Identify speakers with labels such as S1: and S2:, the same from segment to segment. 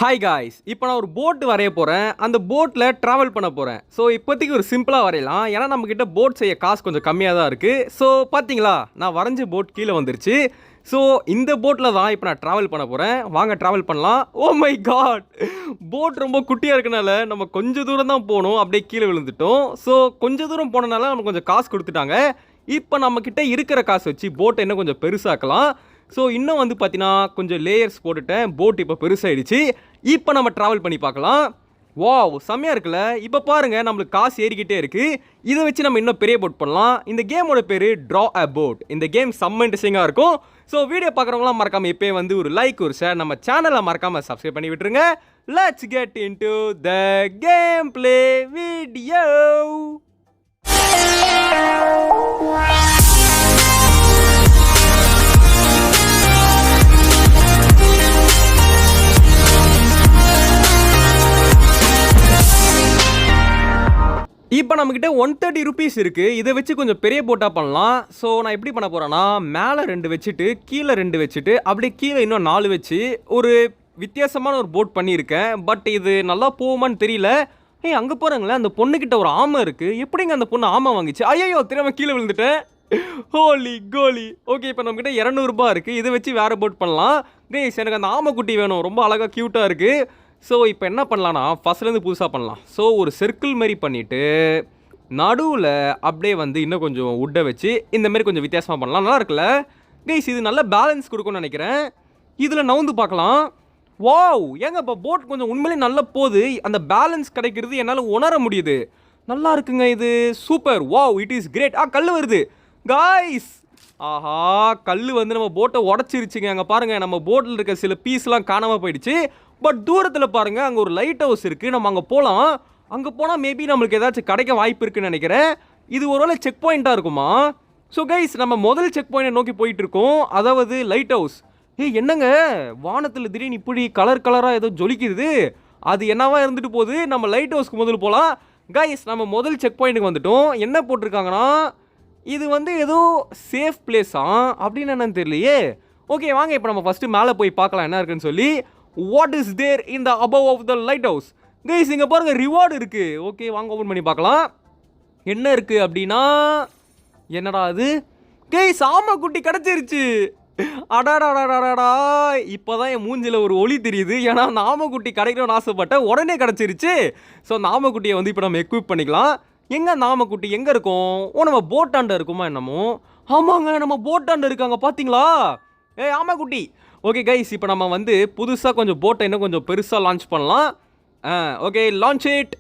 S1: Hi guys, இப்போ நான் ஒரு போட் வரைய போகிறேன். அந்த போட்டில் ட்ராவல் பண்ண போகிறேன். ஸோ இப்போதைக்கு ஒரு சிம்பிளாக வரையலாம். ஏன்னா நம்மக்கிட்ட போட் செய்ய காசு கொஞ்சம் கம்மியாக தான் இருக்குது. ஸோ பார்த்தீங்களா, நான் வரைஞ்ச போட் கீழே வந்துருச்சு. ஸோ இந்த போட்டில் தான் இப்போ நான் ட்ராவல் பண்ண போகிறேன். வாங்க ட்ராவல் பண்ணலாம். ஓ மை காட், போட் ரொம்ப குட்டியாக இருக்கனால நம்ம கொஞ்சம் தூரம் தான் போகணும். அப்படியே கீழே விழுந்துட்டோம். ஸோ கொஞ்சம் தூரம் போனனால நமக்கு கொஞ்சம் காசு கொடுத்துட்டாங்க. இப்போ நம்மக்கிட்ட இருக்கிற காசு வச்சு போட்டை இன்னும் கொஞ்சம் பெருசாக்கலாம். ஸோ இன்னும் வந்து பார்த்தீங்கன்னா கொஞ்சம் லேயர்ஸ் போட்டுட்டேன். போட் இப்போ பெருசாகிடுச்சு. இப்போ நம்ம ட்ராவல் பண்ணி பார்க்கலாம். வாவ், செம்மையாக இருக்குல்ல. இப்போ பாருங்கள், நம்மளுக்கு காசு ஏறிக்கிட்டே இருக்குது. இதை வச்சு நம்ம இன்னும் பெரிய போட் பண்ணலாம். இந்த கேமோட பேர் ட்ரா அ போட். இந்த கேம் செம்ம இன்ட்ரெஸ்டிங்காக இருக்கும். ஸோ வீடியோ பார்க்குறவங்களாம் மறக்காமல் இப்போயே வந்து ஒரு லைக் ஒரு ஷேர், நம்ம சேனலை மறக்காமல் சப்ஸ்கிரைப் பண்ணி விட்டுருங்க. Let's get into the game play video. இப்போ நம்மக்கிட்ட 130 ருபீஸ் இருக்குது. இதை வச்சு கொஞ்சம் பெரிய போட்டாக பண்ணலாம். ஸோ நான் எப்படி பண்ண போகிறேன்னா, மேலே 2 வச்சுட்டு கீழே 2 வச்சுட்டு அப்படியே கீழே இன்னும் 4 வச்சு ஒரு வித்தியாசமான ஒரு போட் பண்ணியிருக்கேன். பட் இது நல்லா போகுமான்னு தெரியல. அங்கே போகிறாங்களே, அந்த பொண்ணுக்கிட்ட ஒரு ஆமை இருக்குது. எப்படிங்க அந்த பொண்ணு ஆமை வாங்கிச்சு? ஐயோ, திரும்ப கீழே விழுந்துட்டேன். ஹோலி கோலி. ஓகே, இப்போ நம்மக்கிட்ட 200 ரூபாய் இருக்குது. இதை வச்சு வேறு போட் பண்ணலாம். கைஸ், எனக்கு அந்த ஆமை குட்டி வேணும். ரொம்ப அழகாக க்யூட்டாக இருக்குது. ஸோ இப்போ என்ன பண்ணலான்னா, ஃபஸ்ட்லேருந்து புதுசாக பண்ணலாம். ஸோ ஒரு சர்க்கிள் மாதிரி பண்ணிவிட்டு நடுவில் அப்படியே வந்து இன்னும் கொஞ்சம் உட்டை வச்சு இந்தமாரி கொஞ்சம் வித்தியாசமாக பண்ணலாம். நல்லா இருக்குல்ல கைஸ்? இது நல்ல பேலன்ஸ் கொடுக்கும்னு நினைக்கிறேன். இதில் நவுந்து பார்க்கலாம். வாவ், ஏங்க இப்போ போட் கொஞ்சம் உண்மையிலே நல்லா போகுது. அந்த பேலன்ஸ் கிடைக்கிறது என்னால் உணர முடியுது. நல்லா இருக்குங்க இது. Super. Wow, it is great. கல் வருது காய்ஸ். ஆஹா, கல் வந்து நம்ம போட்டை உடச்சிருச்சுங்க. அங்கே பாருங்கள், நம்ம போட்டில் இருக்க சில பீஸ்லாம் காணாமல் போயிடுச்சு. பட் தூரத்தில் பாருங்கள், அங்கே ஒரு லைட் ஹவுஸ் இருக்குது. நம்ம அங்கே போகலாம். அங்கே போனால் மேபி நம்மளுக்கு ஏதாச்சும் கிடைக்க வாய்ப்பு இருக்குன்னு நினைக்கிறேன். இது ஒருவேளை செக் பாயிண்ட்டாக இருக்குமா? ஸோ கைஸ், நம்ம முதல் செக் பாயிண்ட்டை நோக்கி போயிட்டுருக்கோம். அதாவது லைட் ஹவுஸ். என்னங்க வானத்தில் திடீர்னு இப்படி கலர் கலராக ஏதோ ஜொலிக்குது. அது என்னவா இருந்துட்டு போகுது. நம்ம லைட் ஹவுஸ்க்கு முதல்ல போகலாம். கைஸ், நம்ம முதல் செக் பாயிண்ட்டுக்கு வந்துட்டோம். என்ன போட்டிருக்காங்கன்னா, இது வந்து ஏதோ சேஃப் பிளேஸா அப்படின்னு என்னன்னு தெரியலையே. ஓகே, வாங்க இப்போ நம்ம ஃபஸ்ட்டு மேலே போய் பார்க்கலாம் என்ன இருக்குன்னு சொல்லி. What is there in the above of the light house? Guys, இங்கே பாருங்கள், ரிவார்டு இருக்குது. ஓகே, வாங்க ஓப்பன் பண்ணி பார்க்கலாம். என்ன இருக்குது அப்படின்னா, என்னடா அது? கைஸ், ஆமை குட்டி கிடச்சிருச்சு. அடாடாடாடாடா, இப்போ தான் என் மூஞ்சில் ஒரு ஒளி தெரியுது. ஏன்னா அந்த ஆமை குட்டி கிடைக்கணும்னு ஆசைப்பட்டேன், உடனே கிடச்சிருச்சு. ஸோ அந்த ஆமை குட்டியை வந்து இப்போ நம்ம எக்யூப் பண்ணிக்கலாம். எங்கே அந்த ஆமை குட்டி எங்கே இருக்கும்? நம்ம போட்டாண்ட இருக்குமா என்னமோ? ஆமாங்க, நம்ம போட்டாண்ட இருக்காங்க, பார்த்தீங்களா? ஆமை குட்டி. ஓகே கைஸ், இப்போ நம்ம வந்து புதுசாக கொஞ்சம் போட்டை இன்னும் கொஞ்சம் பெருசாக லான்ச் பண்ணலாம். Okay, launch it.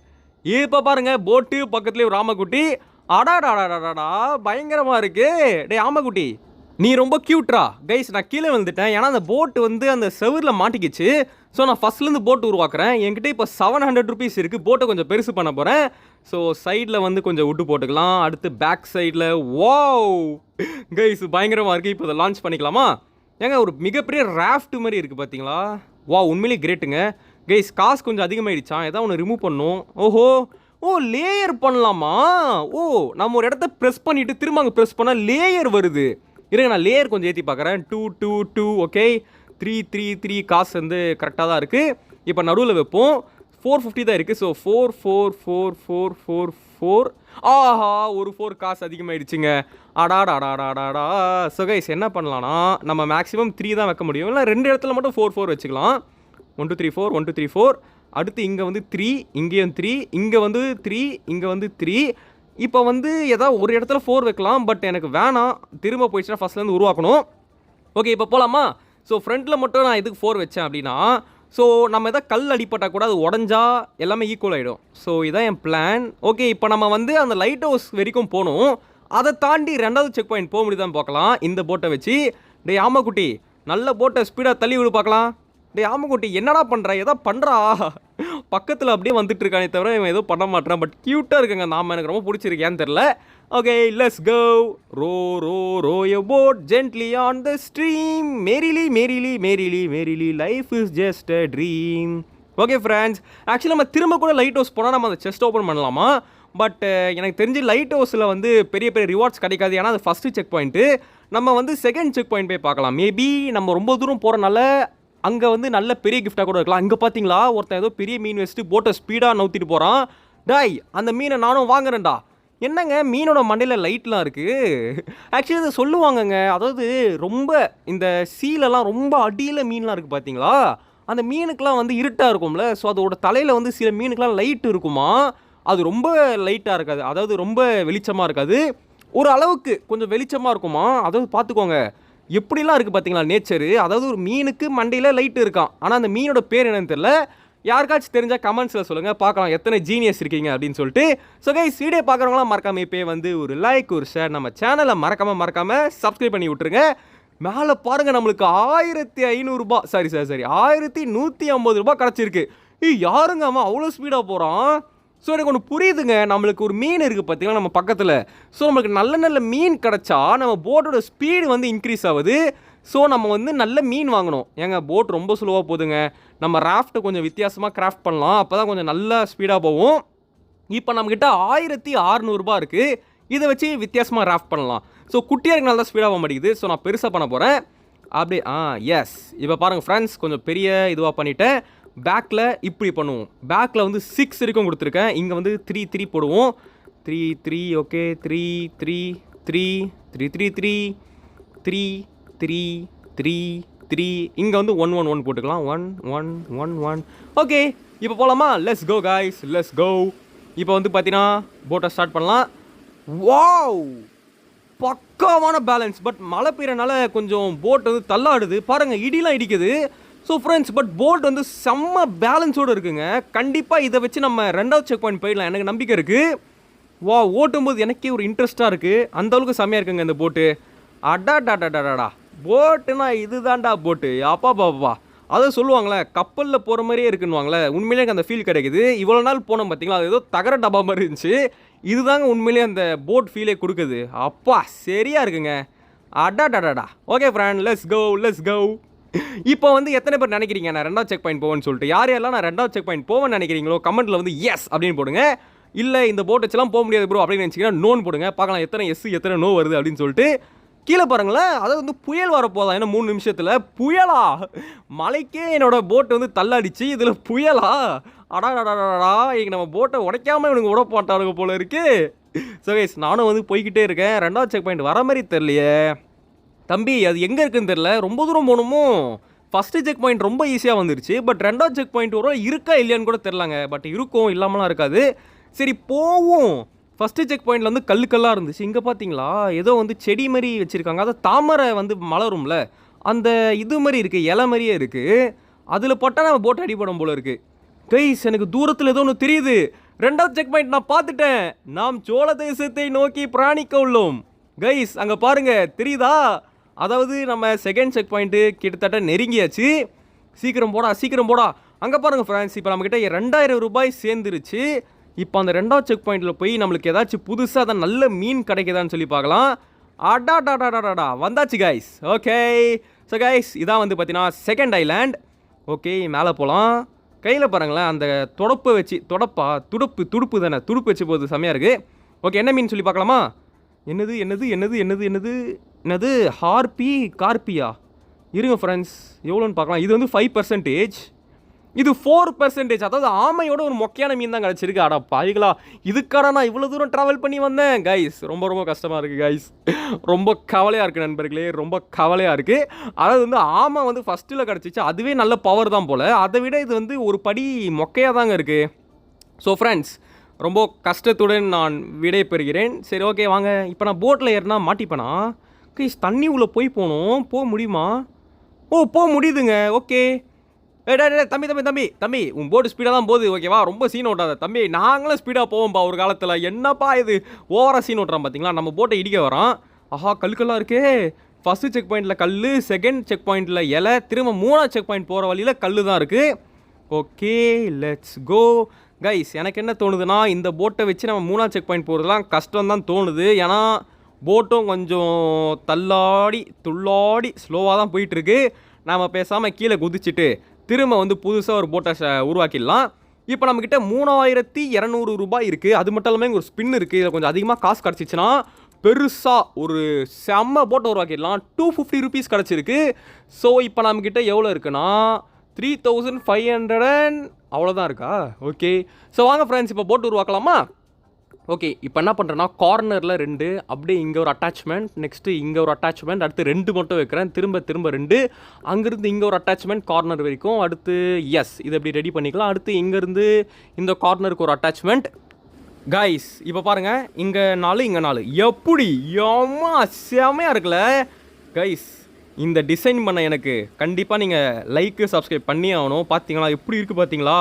S1: இப்போ பாருங்கள், போட்டு பக்கத்துலேயே ஒரு ஆமைக்குட்டி. அடாடாடாடாடா, பயங்கரமாக இருக்குது. ஆமைக்குட்டி, நீ ரொம்ப க்யூட்ரா. கைஸ், நான் கீழே வந்துட்டேன். ஏன்னா அந்த போட்டு வந்து அந்த செவரில் மாட்டிக்கிச்சு. ஸோ நான் ஃபஸ்ட்லேருந்து போட்டு உருவாக்குறேன். என்கிட்ட இப்போ 700 ருபீஸ் இருக்குது. போட்டை கொஞ்சம் பெருசு பண்ண போகிறேன். ஸோ சைடில் வந்து கொஞ்சம் விட்டு போட்டுக்கலாம். அடுத்து பேக் சைடில். வாவ் கைஸ், பயங்கரமாக இருக்குது. இப்போ இதை லான்ச் பண்ணிக்கலாமா? ஏங்க, ஒரு மிகப்பெரிய ராஃப்ட் மாதிரி இருக்குது, பார்த்தீங்களா? வா, உண்மையிலே கிரேட்டுங்க. கைஸ், காசு கொஞ்சம் அதிகமாகிடுச்சான். ஏதாவது ஒன்று ரிமூவ் பண்ணணும். ஓ, லேயர் பண்ணலாமா? நம்ம ஒரு இடத்த ப்ரெஸ் பண்ணிவிட்டு திரும்ப அங்கே ப்ரெஸ் பண்ணால் லேயர் வருது. இருங்க, நான் லேயர் கொஞ்சம் ஏற்றி பார்க்குறேன். 2 2 2 ஓகே, 3 3 3 காசு வந்து கரெக்டாக தான் இருக்குது. இப்போ நடுவில் வைப்போம். 450 தான் இருக்குது. ஸோ 4 4 4 4 4 4. ஆஹா, ஒரு 4 காசு அதிகமாகிடுச்சுங்க. அடாடாடாடாடாடா. ஸோ கைஸ், என்ன பண்ணலான்னா, நம்ம மேக்ஸிமம் 3 தான் வைக்க முடியும். இல்லை 2 இடத்துல மட்டும் 4 4 வச்சுக்கலாம். 1 2 3 4 1 2 3 4. அடுத்து இங்கே வந்து 3, இங்கேயும் 3, இங்கே வந்து 3, இங்கே வந்து 3. இப்போ வந்து ஏதாவது ஒரு இடத்துல 4 வைக்கலாம். பட் எனக்கு வேணாம், திரும்ப போயிடுச்சுன்னா ஃபஸ்ட்லேருந்து உருவாக்கணும். ஓகே, இப்போ போகலாமா? ஸோ ஃப்ரண்ட்டில் மட்டும் நான் எதுக்கு 4 வச்சேன் அப்படின்னா, ஸோ நம்ம எதாவது கல் அடிப்பட்டால் கூட அது உடஞ்சா எல்லாமே ஈக்குவல் ஆகிடும். ஸோ இதான் என் பிளான். ஓகே, இப்போ நம்ம வந்து அந்த லைட் ஹவுஸ் வரைக்கும் போகணும். அதை தாண்டி 2வது செக் பாயிண்ட் போக முடியுதான்னு பார்க்கலாம் இந்த போட்டை வச்சு. ஆமைக்குட்டி, நல்ல போட்டை ஸ்பீடாக தள்ளி விடு பார்க்கலாம். ஆமைக்குட்டி, என்னடா பண்ணுற? எதோ பண்ணுறா. பக்கத்தில் அப்படியே வந்துட்டு இருக்கானே தவிர இவன் ஏதோ பண்ண மாட்டேறான். பட் க்யூட்டாக இருக்குங்க. நாம எனக்கு ரொம்ப பிடிச்சிருக்கேன்னு தெரில. Okay, let's go. Row row row your boat gently on the stream. Merrily merrily merrily merrily life is just a dream. Okay friends, actually நம்ம திரும்ப கூட லைட் ஹவுஸ் போனால் நம்ம அந்த செஸ்ட் ஓப்பன் பண்ணலாமா? பட் எனக்கு தெரிஞ்சு லைட் ஹவுஸில் வந்து பெரிய பெரிய ரிவார்ட்ஸ் கிடைக்காது. ஏன்னா அது ஃபஸ்ட்டு செக் பாயிண்ட்டு. நம்ம வந்து செகண்ட் செக் பாயிண்ட் போய் பார்க்கலாம். மேபி நம்ம ரொம்ப தூரம் போகிறனால அங்கே வந்து நல்ல பெரிய கிஃப்டாக கூட இருக்கலாம். இங்கே பார்த்தீங்களா ஒருத்தன் ஏதோ பெரிய மீன் வச்சுட்டு போட்டை ஸ்பீடாக நவுத்திட்டு போகிறான். டாய் அந்த மீனை நானும் வாங்குறேன்டா. என்னங்க மீனோட மண்டையில் லைட்லாம் இருக்குது. ஆக்சுவலி இதை சொல்லுவாங்கங்க, அதாவது ரொம்ப இந்த சீலெல்லாம் ரொம்ப அடியில் மீன்லாம் இருக்குது பார்த்தீங்களா, அந்த மீனுக்கெலாம் வந்து இருட்டாக இருக்கும்ல, ஸோ அதோட தலையில் வந்து சில மீனுக்கெலாம் லைட் இருக்குமா, அது ரொம்ப லைட்டாக இருக்காது, அதாவது ரொம்ப வெளிச்சமாக இருக்காது, ஒரு அளவுக்கு கொஞ்சம் வெளிச்சமாக இருக்குமா. அதாவது பார்த்துக்கோங்க எப்படிலாம் இருக்குது பார்த்தீங்களா நேச்சரு. அதாவது ஒரு மீனுக்கு மண்டையில் லைட்டு இருக்கான், ஆனால் அந்த மீனோட பேர் என்னன்னு தெரியல. யாருக்காச்சும் தெரிஞ்சால் கமெண்ட்ஸில் சொல்லுங்கள், பார்க்கலாம் எத்தனை ஜீனியஸ் இருக்கீங்க அப்படின்னு சொல்லிட்டு. ஸோ கைஸ் வீடியோ பார்க்குறவங்களாம் மறக்காமல் இப்போ வந்து ஒரு லைக் ஒரு ஷேர், நம்ம சேனலை மறக்காமல் சப்ஸ்கிரைப் பண்ணி விட்ருங்க. மேலே பாருங்கள் நம்மளுக்கு 1500 ரூபாய், சாரி 1150 ரூபாய் கிடச்சிருக்கு. யாருங்க அவன் அவ்வளோ ஸ்பீடாக போகிறான். ஸோ எனக்கு ஒன்று புரியுதுங்க, நம்மளுக்கு ஒரு மீன் இருக்குது பார்த்தீங்கன்னா நம்ம பக்கத்தில். ஸோ நம்மளுக்கு நல்ல மீன் கிடச்சா நம்ம போட்டோட ஸ்பீடு வந்து இன்க்ரீஸ் ஆகுது. ஸோ நம்ம வந்து நல்ல மீன் வாங்கணும். ஏங்க போட் ரொம்ப ஸ்லோவாக போகுதுங்க, நம்ம ராஃப்ட்டை கொஞ்சம் வித்தியாசமாக கிராஃப்ட் பண்ணலாம், அப்போ தான் கொஞ்சம் நல்லா ஸ்பீடாக போகும். இப்போ நம்மக்கிட்ட 1600 ரூபாய் இருக்குது, இதை வச்சு வித்தியாசமாக ராஃப்ட் பண்ணலாம். ஸோ குட்டியாக இருக்கனால தான் ஸ்பீடாக போக மாட்டேங்குது. ஸோ நான் பெருசாக பண்ண போகிறேன். அப்படியே எஸ் இப்போ பாருங்கள் ஃப்ரெண்ட்ஸ், கொஞ்சம் பெரிய இதுவாக பண்ணிவிட்டேன். பேக்கில் இப்படி பண்ணுவோம், பேக்கில் வந்து 6 வரைக்கும் கொடுத்துருக்கேன், இங்கே வந்து 3 போடுவோம். 3 ஓகே, 3 இங்கே வந்து 1 போட்டுக்கலாம். 1 ஓகே. இப்போ போகலாமா? Let's go guys, let's go. இப்போ வந்து பார்த்தீங்கன்னா போட்டை ஸ்டார்ட் பண்ணலாம். வாவ் பக்காவான பேலன்ஸ். பட் மழை பெய்யறனால கொஞ்சம் போட் வந்து தள்ளாடுது பாருங்கள், இடிலாம் இடிக்குது. ஸோ ஃப்ரெண்ட்ஸ் பட் போட் வந்து செம்ம பேலன்ஸோடு இருக்குங்க. கண்டிப்பாக இதை வச்சு நம்ம 2வது செக் பாயிண்ட் போயிடலாம், எனக்கு நம்பிக்கை இருக்குது. வா ஓட்டும்போது எனக்கே ஒரு இன்ட்ரெஸ்ட்டாக இருக்குது, அந்தளவுக்கு செம்மையாக இருக்குங்க இந்த போட்டு. அடாடாடாடாடா போட்டுனா இது தான்டா போட்டு, அப்பா. அதை சொல்லுவாங்களே கப்பலில் போகிற மாதிரியே இருக்குன்னுவாங்களே, உண்மையிலே எனக்கு அந்த ஃபீல் கிடைக்குது. இவ்வளோ நாள் போனோம் பார்த்தீங்களா, அது ஏதோ தகர டப்பா மாதிரி இருந்துச்சு, இதுதாங்க உண்மையிலே அந்த போட் ஃபீலே கொடுக்குது. அப்பா சரியாக இருக்குங்க, அடாடாடாடா. Okay friend, let's go. இப்போ வந்து எத்தனை பேர் நினைக்கிறீங்க நான் 2வது செக் பாயிண்ட் போவேன்னு சொல்லிட்டு? யாரெல்லாம் நான் 2வது செக் பாயிண்ட் போவேன்னு நினைக்கிறீங்களோ கமெண்ட்டில் வந்து எஸ் அப்படின்னு போடுங்க. இல்லை இந்த போட் வச்சுலாம் போக முடியாது ப்ரோ அப்படின்னு நினச்சிங்கன்னா நோன்னு போடுங்க, பார்க்கலாம் எத்தனை எஸ் எத்தனை நோ வருது அப்படின்னு சொல்லிட்டு. கீழே பாருங்களேன், அதாவது வந்து புயல் வரப்போதான், ஏன்னா 3 நிமிஷத்தில் புயலா, மலைக்கே என்னோட போட்டு வந்து தள்ளாடிச்சு, இதில் புயலா, அடாடாடாடா இங்கே நம்ம போட்டை உடைக்காமல் இவனுக்கு விட போட்டானுங்க போல இருக்கு. ஸோ கைஸ் நானும் வந்து போய்கிட்டே இருக்கேன், 2வது செக் பாயிண்ட் வர மாதிரி தெரியலையே தம்பி, அது எங்கே இருக்குன்னு தெரில, ரொம்ப தூரம் போகணுமோ. ஃபஸ்ட்டு செக் பாயிண்ட் ரொம்ப ஈஸியாக வந்துருச்சு, பட் 2வது செக் பாயிண்ட் வரும் இருக்கா இல்லையான்னு கூட தெரிலங்க. பட் இருக்கும், இல்லாமலாம் இருக்காது. சரி போவோம். ஃபஸ்ட்டு செக் பாயிண்டில் வந்து கல்லாக இருந்துச்சு, இங்கே பார்த்தீங்களா ஏதோ வந்து செடி மாதிரி வச்சுருக்காங்க, அதாவது தாமரை வந்து மலரும்ல அந்த இது மாதிரி இருக்குது, இலை மாதிரியே இருக்குது, அதில் பட்டால் நம்ம போட்டு அடிப்படும் போல இருக்குது. கைஸ் எனக்கு தூரத்தில் ஏதோ ஒன்று தெரியுது, 2வது செக் பாயிண்ட் நான் பார்த்துட்டேன், நாம் சோழ தேசத்தை நோக்கி பிராணிக்க உள்ளோம். கைஸ் அங்கே பாருங்கள் தெரியுதா, அதாவது நம்ம 2nd செக் பாயிண்ட்டு கிட்டத்தட்ட நெருங்கியாச்சு. சீக்கிரம் போடா. அங்கே பாருங்கள் ஃப்ரெண்ட்ஸ், இப்போ நம்மக்கிட்ட 2000 ரூபாய் சேர்ந்துருச்சு. இப்போ அந்த 2வது செக் பாயிண்டில் போய் நம்மளுக்கு ஏதாச்சும் புதுசாக தான் நல்ல மீன் கிடைக்குதான்னு சொல்லி பார்க்கலாம். அடாடாடாடாடா வந்தாச்சு கைஸ். ஓகே ஸோ கைஸ் இதான் வந்து பார்த்தீங்கன்னா 2nd ஐலாண்ட். ஓகே மேலே போகலாம். கையில் பாருங்களேன் அந்த துடுப்பு தானே, துடுப்பு வச்சு போகுது, செம்மையாக இருக்குது. ஓகே என்ன மீன் சொல்லி பார்க்கலாமா? என்னது கார்பியா? இருங்க ஃப்ரெண்ட்ஸ் எவ்வளோன்னு பார்க்கலாம். இது வந்து 5%, இது 4%. அதாவது ஆமையோட ஒரு மொக்கையான மீன் தான் கிடச்சிருக்கு. அடா பாய்களா, இதுக்காடா நான் இவ்வளோ தூரம் ட்ராவல் பண்ணி வந்தேன் கைஸ். ரொம்ப கஷ்டமாக இருக்குது கைஸ், ரொம்ப கவலையாக இருக்குது நண்பர்களே, ரொம்ப கவலையாக இருக்குது. அதாவது வந்து ஆமை வந்து ஃபஸ்ட்டில் கிடச்சிச்சு, அதுவே நல்ல பவர் தான் போல், அதை விட இது வந்து ஒரு படி மொக்கையாக தாங்க இருக்குது. ஸோ ஃப்ரெண்ட்ஸ் ரொம்ப கஷ்டத்துடன் நான் விடை பெறுகிறேன். சரி ஓகே வாங்க, இப்போ நான் போட்டில் ஏறினா மாட்டிப்பேனா கைஸ்? தண்ணி உள்ளே போக முடியுமா? போக முடியுதுங்க. ஓகே தம்பி உன் போட்டு ஸ்பீடாக தான் போகுது ஓகேவா, ரொம்ப சீன் ஓட்டாத தம்பி, நாங்களும் ஸ்பீடாக போவோம்ப்பா ஒரு காலத்தில். என்னப்பா இது ஓவராக சீன் ஓட்டுறான் பார்த்தீங்களா, நம்ம போட்டை இடிக்க வரோம். ஆஹா கல்லுக்கெல்லாம் இருக்கே. ஃபஸ்ட்டு செக் பாயிண்டில் கல், 2nd செக் பாயிண்டில் இலை, திரும்ப 3வது செக் பாயிண்ட் போகிற வழியில் கல் தான் இருக்குது. Okay let's go guys. எனக்கு என்ன தோணுதுன்னா, இந்த போட்டை வச்சு நம்ம 3வது செக் பாயிண்ட் போகிறதுலாம் கஷ்டம் தான் தோணுது. ஏன்னா போட்டும் கொஞ்சம் துள்ளாடி ஸ்லோவாக தான் போயிட்டுருக்கு. நாம் பேசாமல் கீழே குதிச்சுட்டு திரும்ப வந்து புதுசாக ஒரு போட்டை உருவாக்கிடலாம். இப்போ நம்மக்கிட்ட 3200 ரூபாய் இருக்குது. அது மட்டும் இல்லாமல் ஒரு ஸ்பின் இருக்குது, இதில் கொஞ்சம் அதிகமாக காசு கிடச்சிச்சின்னா பெருசாக ஒரு செம்ம போட்டை உருவாக்கிடலாம். 250 ருபீஸ் கிடச்சிருக்கு. ஸோ இப்போ நம்மக்கிட்ட எவ்வளோ இருக்குன்னா 3500 அவ்வளோதான் இருக்கா? ஓகே. ஸோ வாங்க ஃப்ரெண்ட்ஸ் இப்போ போட்டு உருவாக்கலாமா? ஓகே, இப்போ என்ன பண்ணுறேன்னா கார்னரில் 2, அப்படியே இங்கே ஒரு அட்டாச்மெண்ட், நெக்ஸ்ட்டு இங்கே ஒரு அட்டாச்மெண்ட், அடுத்து 2 மட்டும் வைக்கிறேன், திரும்ப 2, அங்கேருந்து இங்கே ஒரு அட்டாச்மெண்ட் கார்னர் வரைக்கும், அடுத்து எஸ் இதை எப்படி ரெடி பண்ணிக்கலாம். அடுத்து இங்கேருந்து இந்த கார்னருக்கு ஒரு அட்டாச்மெண்ட். கைஸ் இப்போ பாருங்கள், இங்கே 4 இங்கே 4 எப்படி ஏமா செமையாக இருக்குல்ல கைஸ். இந்த டிசைன் பண்ண எனக்கு கண்டிப்பாக நீங்கள் லைக்கு சப்ஸ்கிரைப் பண்ணி ஆகணும். பார்த்தீங்களா எப்படி இருக்குது பார்த்தீங்களா?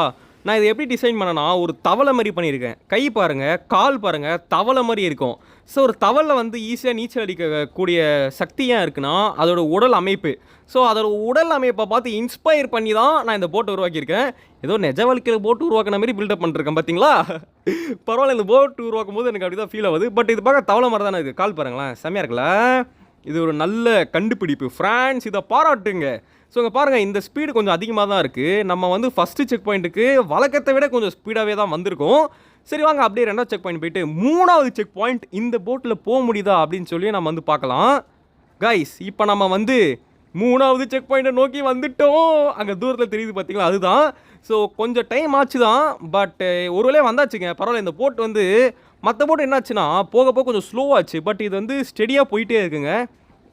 S1: நான் இதை எப்படி டிசைன் பண்ணேன்னா ஒரு தவளை மாதிரி பண்ணியிருக்கேன். கை பாருங்கள், கால் பாருங்கள், தவளை மாதிரி இருக்கும். ஸோ ஒரு தவளை வந்து ஈஸியாக நீச்சல் அடிக்கக்கூடிய சக்தி ஏன் இருக்குன்னா அதோட உடல் அமைப்பு. ஸோ அதோட உடல் அமைப்பை பார்த்து இன்ஸ்பயர் பண்ணி தான் நான் இந்த போட்டை உருவாக்கியிருக்கேன். ஏதோ நிஜ வாழ்க்கையில் போட்டு உருவாக்கின மாதிரி பில்டப் பண்ணிருக்கேன் பார்த்தீங்களா? பரவாயில்ல, இந்த போட்டு உருவாக்கும் போது எனக்கு அப்படி தான் ஃபீல் ஆகுது. பட் இது பார்க்க தவளை மாதிரி தானே இருக்குது. கால் பாருங்களேன், செம்மையாக இருக்குல்ல? இது ஒரு நல்ல கண்டுபிடிப்பு ஃப்ரான்ஸ், இதை பாராட்டுங்க. ஸோ இங்கே பாருங்கள், இந்த ஸ்பீடு கொஞ்சம் அதிகமாக தான் இருக்குது. நம்ம வந்து ஃபஸ்ட்டு செக் பாயிண்ட்டுக்கு வழக்கத்தை விட கொஞ்சம் ஸ்பீடாகவே தான் வந்திருக்கோம். சரி வாங்க அப்படியே 2வது செக் பாயிண்ட் போயிட்டு 3வது செக் பாயிண்ட் இந்த போட்டில் போக முடியுதா அப்படின்னு சொல்லி நம்ம வந்து பார்க்கலாம். கைஸ் இப்போ நம்ம வந்து 3வது செக் பாயிண்ட்டை நோக்கி வந்துட்டோம். அங்கே தூரத்தில் தெரியுது பார்த்தீங்களா, அதுதான். ஸோ கொஞ்சம் டைம் ஆச்சு தான், பட் ஒரு வேளையே வந்தாச்சுங்க. பரவாயில்ல, இந்த போட் வந்து மற்ற போட்டு என்னாச்சுன்னா போக போக கொஞ்சம் ஸ்லோவாச்சு. பட் இது வந்து ஸ்டெடியாக போயிட்டே இருக்குங்க.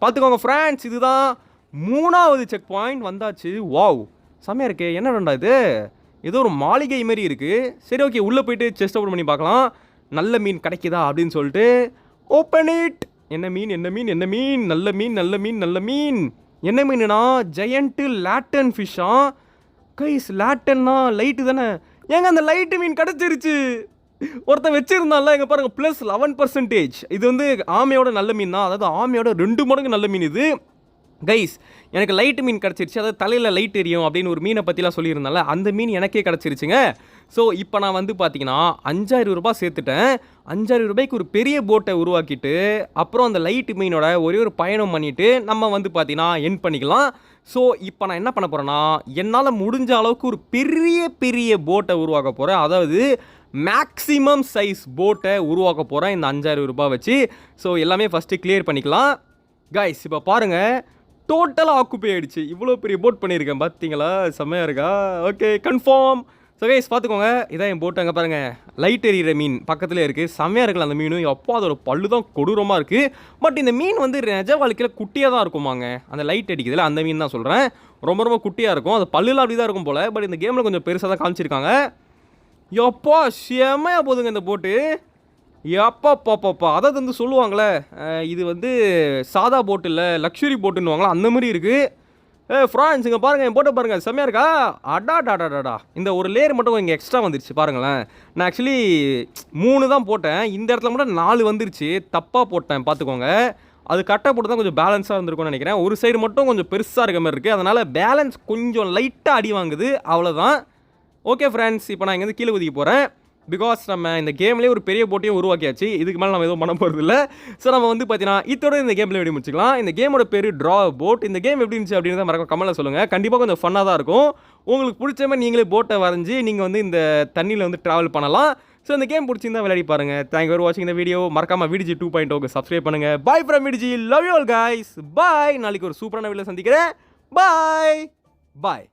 S1: பார்த்துக்கோங்க ஃப்ரெண்ட்ஸ், இதுதான் 3வது செக் பாயிண்ட் வந்தாச்சு. வாவ் செம்மையாக இருக்கே. என்னடா இது, ஏதோ ஒரு மாளிகை மாரி இருக்குது. சரி ஓகே, உள்ளே போயிட்டு செஸ்ட் ஓப்பன் பண்ணி பார்க்கலாம். நல்ல மீன் கிடைக்குதா அப்படின்னு சொல்லிட்டு ஓப்பன் இட். என்ன மீன் என்ன மீன் என்ன மீன்? நல்ல மீன் நல்ல மீன் நல்ல மீன். என்ன மீனுனா ஜெயண்ட்டு லேட்டன் ஃபிஷ்ஷா? கைஸ் லேட்டன்னா லைட்டு தானே? ஏங்க அந்த லைட்டு மீன் கிடச்சிருச்சு. ஒருத்தன் வச்சுருந்தால இங்கே பாருங்கள், ப்ளஸ் 11%. இது வந்து ஆமையோட நல்ல மீன் தான், அதாவது ஆமையோட 2 மடங்கு நல்ல மீன் இது. கைஸ் எனக்கு லைட்டு மீன் கிடச்சிருச்சு, அதாவது தலையில் லைட் எரியும் அப்படின்னு ஒரு மீனை பற்றிலாம் சொல்லியிருந்தால அந்த மீன் எனக்கே கிடச்சிருச்சுங்க. ஸோ இப்போ நான் வந்து பார்த்தீங்கன்னா 5000 ரூபாய் சேர்த்துட்டேன். 5000 ரூபாய்க்கு ஒரு பெரிய போட்டை உருவாக்கிட்டு அப்புறம் அந்த லைட்டு மீனோட ஒரே ஒரு பயணம் பண்ணிவிட்டு நம்ம வந்து பார்த்தீங்கன்னா என் பண்ணிக்கலாம். ஸோ இப்போ நான் என்ன பண்ண போகிறேன்னா என்னால் முடிஞ்ச அளவுக்கு ஒரு பெரிய பெரிய போட்டை உருவாக்க போகிறேன். அதாவது மேக்ஸிமம் சைஸ் போட்டை உருவாக்க போகிறேன் இந்த 5000 ரூபாய் வச்சு. ஸோ எல்லாமே ஃபஸ்ட்டு கிளியர் பண்ணிக்கலாம். கைஸ் இப்போ பாருங்கள், டோட்டலாக ஆக்குப்பை ஆகிடுச்சு. இவ்வளோ பெரிய போட் பண்ணியிருக்கேன் பார்த்தீங்களா? செம்மையாக இருக்கா? Okay confirm. ஸோ கைஸ் பார்த்துக்கோங்க, இதான் என் போட்டு. அங்கே பாருங்கள், லைட் எரியிற மீன் பக்கத்துலேயே இருக்குது. செம்மையாக இருக்குல்ல அந்த மீன்? அப்போ அதோட பல்லு தான் கொடூரமாக இருக்குது. பட் இந்த மீன் வந்து நிஜ வாழ்க்கையில் குட்டியாக தான் இருக்குமாங்க. அந்த லைட் அடிக்குதுல அந்த மீன் தான் சொல்கிறேன். ரொம்ப ரொம்ப குட்டியாக இருக்கும். அது பல்லுலாம் அப்படி தான் இருக்கும் போல். பட் இந்த கேமில் கொஞ்சம் பெருசாக தான் காமிச்சிருக்காங்க. எப்பா செம்மையாக போதுங்க இந்த போட்டு. எப்பா அதாவது வந்து சொல்லுவாங்களே, இது வந்து சாதா போட்டு இல்லை லக்ஸுரி போட்டுன்னுவாங்களா, அந்த மாதிரி இருக்குது. ஃப்ரான்ஸ் இங்கே பாருங்கள், என் போட்டை பாருங்கள், செம்மையாக இருக்கா? அடாடாடாடாடா, இந்த ஒரு லேயர் மட்டும் இங்கே எக்ஸ்ட்ரா வந்துருச்சு பாருங்களேன். நான் ஆக்சுவலி 3 தான் போட்டேன், இந்த இடத்துல மட்டும் 4 வந்துருச்சு. தப்பாக போட்டேன் பார்த்துக்கோங்க. அது கரெக்டாக போட்டு தான் கொஞ்சம் பேலன்ஸாக இருந்திருக்கும்னு நினைக்கிறேன். ஒரு சைடு மட்டும் கொஞ்சம் பெருசாக இருக்க மாதிரி இருக்குது, அதனால் பேலன்ஸ் கொஞ்சம் லைட்டாக அடி வாங்குது, அவ்வளோதான். ஓகே ஃப்ரெண்ட்ஸ், இப்போ நான் இங்கேருந்து கீழே ஒதுக்கி போகிறேன். பிகாஸ் நம்ம இந்த கேம்லேயே ஒரு பெரிய போட்டியும் உருவாக்கியாச்சு. இதுக்கு மேலே நம்ம எதுவும் பண்ண போகிறது இல்லை. ஸோ நம்ம வந்து பார்த்தீங்கன்னா இதோட இந்த கேமில் எப்படி முடிச்சுக்கலாம். இந்த கேமோட பேர் ட்ரா போட். இந்த கேம் எப்படி இருந்துச்சு அப்படின்னு தான் மறக்காம கமெண்ட்டில் சொல்லுங்கள். கண்டிப்பாக கொஞ்சம் ஃபன்னாக தான் இருக்கும். உங்களுக்கு பிடிச்ச மாதிரி நீங்களே போட்டை வரைஞ்சி நீங்கள் வந்து இந்த தண்ணியில் வந்து ட்ராவல் பண்ணலாம். ஸோ இந்த கேம் பிடிச்சிருந்தா விளையாடி பாருங்கள். தேங்க் ஃபார் வாட்சிங் இந்த வீடியோ. மறக்காம விடிஜி 2.0 சப்ஸ்கிரைப் பண்ணுங்கள். Bye from VDG. Love you all guys. Bye. நாளைக்கு ஒரு சூப்பரான வீடியோவில் சந்திக்கிறேன். பாய் பாய்.